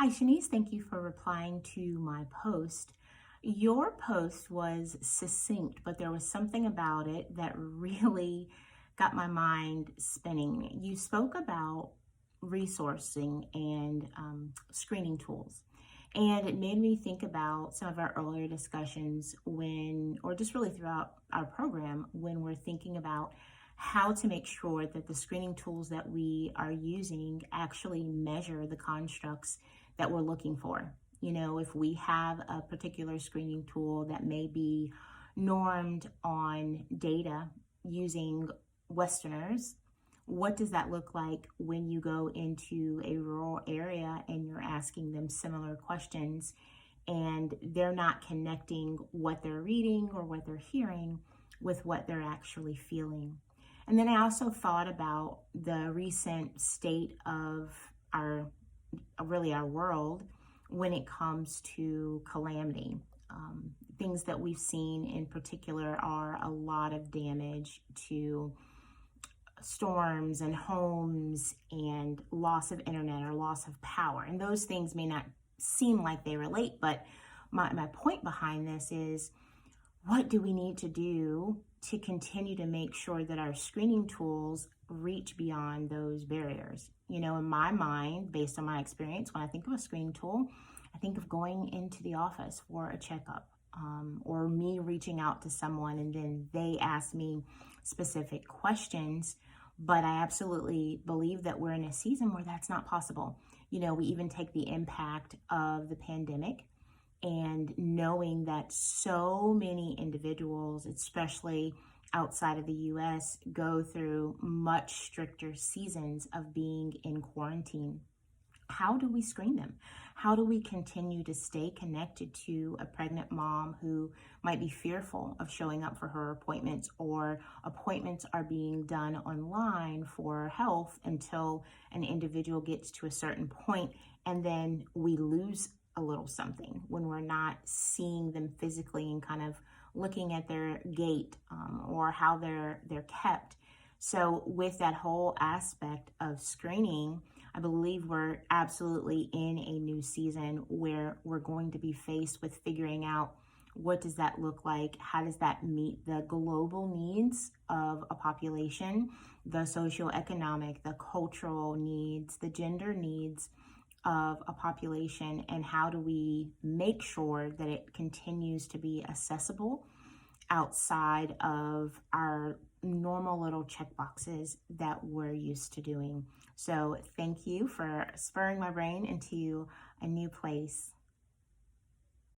Hi, Shanice. Thank you for replying to my post. Your post was succinct, but there was something about it that really got my mind spinning. You spoke about resourcing and screening tools. And it made me think about some of our earlier discussions or just really throughout our program, when we're thinking about how to make sure that the screening tools that we are using actually measure the constructs that we're looking for. You know, if we have a particular screening tool that may be normed on data using Westerners, what does that look like when you go into a rural area and you're asking them similar questions and they're not connecting what they're reading or what they're hearing with what they're actually feeling? And then I also thought about the recent state of our our world when it comes to calamity. Things that we've seen in particular are a lot of damage to storms and homes and loss of internet or loss of power. And those things may not seem like they relate, but my point behind this is, what do we need to do to continue to make sure that our screening tools reach beyond those barriers? You know, in my mind, based on my experience, when I think of a screening tool, I think of going into the office for a checkup, or me reaching out to someone and then they ask me specific questions. But I absolutely believe that we're in a season where that's not possible. You know, we even take the impact of the pandemic and knowing that so many individuals, especially outside of the US, go through much stricter seasons of being in quarantine. How do we screen them? How do we continue to stay connected to a pregnant mom who might be fearful of showing up for her appointments, or appointments are being done online for health until an individual gets to a certain point and then we lose a little something when we're not seeing them physically and kind of looking at their gait, or how they're kept. So with that whole aspect of screening, I believe we're absolutely in a new season where we're going to be faced with figuring out, what does that look like? How does that meet the global needs of a population, the socioeconomic, the cultural needs, the gender needs of a population, and how do we make sure that it continues to be accessible outside of our normal little check boxes that we're used to doing? So thank you for spurring my brain into a new place.